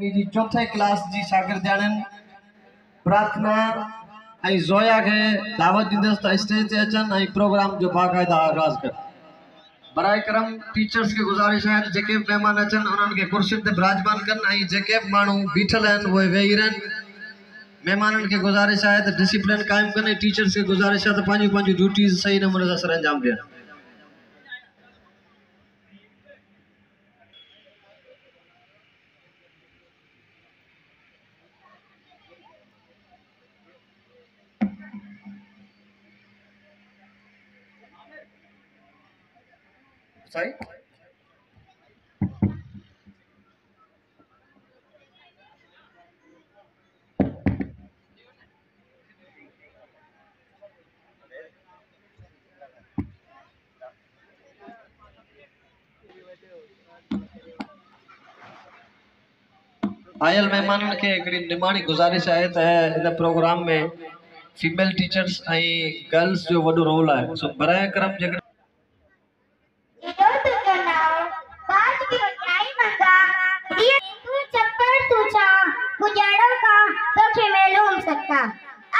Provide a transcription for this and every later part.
जी चौथे क्लास जी शागिर्दाणन प्रार्थना आई ज़ोया के दावत दींदस त स्टेज ते अचन आई प्रोग्राम जो बाकायदा आगाज कर। बराए करम टीचर्स के गुजारिश है जेके मेहमान अचन उन्हन के कुर्सी ते विराजमान करन आई जेके मानू बीठल हैं वो वेही रहन। मेहमानन के गुजारिश है त डिसिप्लिन कायम करने, टीचर्स के गुजारिश है त पांजी पांजी ड्यूटीज सही नमूने से सर अंजाम देन। सही आयल मेहमानन के एकड़ी निमाणी गुजारिश है त इन प्रोग्राम में फीमेल टीचर्स आई गर्ल्स जो वडो रोल है सो बराए करम जेकॾहिं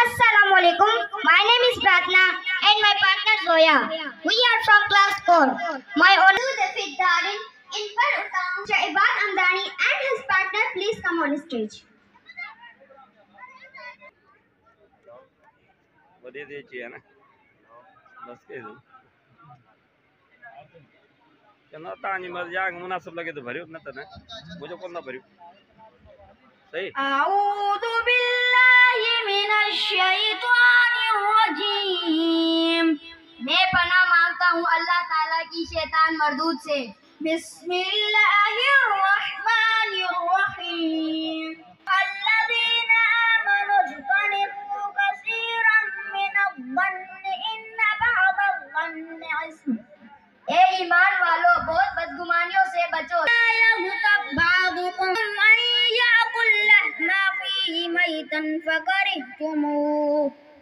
Assalamualaikum. My name is Pratna and my partner Zoya. We are from class 4. My honor David Darin in Paruttam, Shaibat Amdani and his partner please come on stage. वधी दे चाहिए ना बस के दो क्या तानी मर जाग मुनासिब लगे तो भरियो न तना मुझे कौन ना भरियो सही अऊज़ु बिल्लाहि मिनश शैतानिर रजीम। मैं पनाह मांगता हूँ अल्लाह ताला की शैतान मरदूद से। बिस्मिल्लाहिर रहमानिर रहीम। अल्लज़ीना आमनु इज्तनिबू कसीरन मिनज़-ज़न्नि इन्न बअद-ज़न्नि इस्म। ए ईमान वालों, बहुत बदगुमानियों से बचो।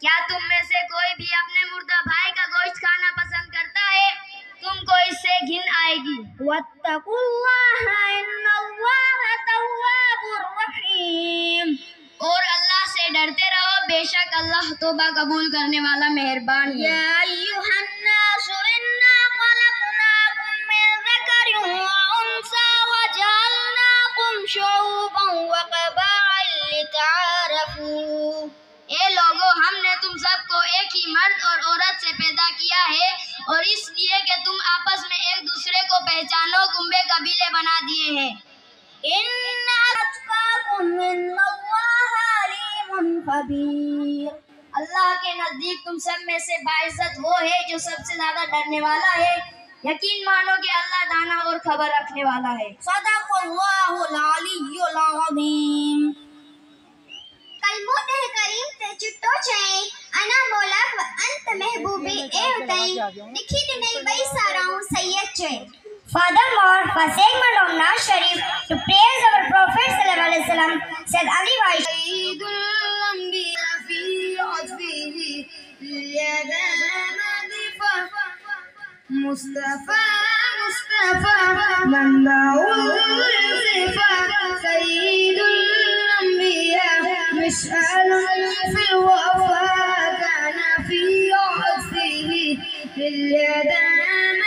क्या तुम में से कोई भी अपने मुर्दा भाई का गोश्त खाना पसंद करता है? तुमको इससे घिन आएगी। वत्तकुल्लाह इन्नल्लाह तव्वाबुर रहीम। और अल्लाह से डरते रहो, बेशक अल्लाह तौबा कबूल करने वाला मेहरबान है। या अय्युहन्नासु इन्ना खलक़नाकुम मिन ज़करिन व उन्सा व जअलनाकुम शुअबन व क़बाइल लितआरफू। ए लोगो, हमने तुम सबको एक ही मर्द और औरत से पैदा किया है और इसलिए कि तुम आपस में एक दूसरे को पहचानो, कुंबे कबीले बना दिए हैं। इन्ना अत्क़ाकुम इन्नल्लाह अलीमुन खबीर। अल्लाह के नजदीक तुम सब में से बाइज्जत वो है जो सबसे ज्यादा डरने वाला है। यकीन मानो कि अल्लाह दाना और खबर रखने वाला है। सदक़ल्लाहुल अलियुल अज़ीम। कलमोते करीम ते चिट्टो चई अना मौला व अंत महबूबी ए उतई लिखी दिनई बई साराऊ सैयद चई। Furthermore, for segment of Naaz Sharif to praise our Prophet sallallahu alaihi wasallam said Ali Waish Sayyidul Anbiya fi asfihi liyadama Mustafa Mustafa Manbaul Sifa Sayyidul Anbiya Mish'alun fil wafa kana fi asfihi liyadama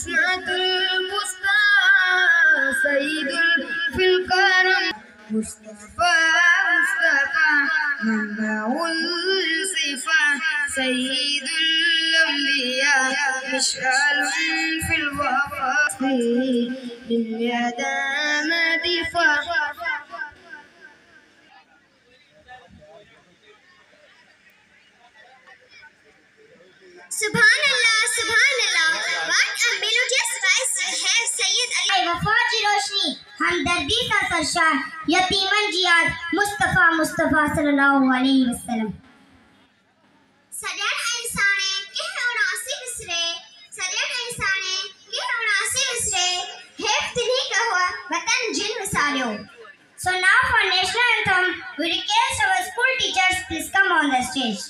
इस्मतुल मुस्ता सईदुल फिल करम मुस्तफा मुस्तफा मनबाउल सिफा सईदुल अंबिया मिशअलुन fill वफा bill यदाम दिफा Subhan Allah, what a melodious voice you have, Sayyid Ali. वफा की रोशनी, हमदर्दी का सरशार, यतीमन जियाद, मुस्तफ़ा मुस्तफ़ा सल्लल्लाहु अलैहि वसल्लम. सदर इंसाने के उनासी मिसरे, सदर इंसाने के उनासी मिसरे, हिफ्ज़ नहीं कहुआ वतन जिन मिसालियों. So now for national anthem, we request our school teachers please come on the stage.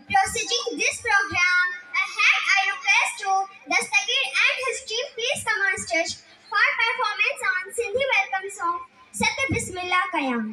Proceeding this program, ahead I request to Dastagir and his team please come on stage for performance on Sindhi welcome song Satya Bismillah Kayam.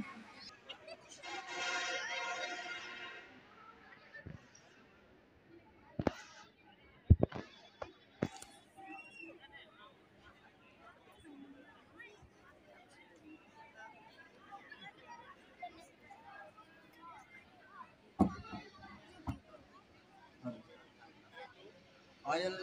Oil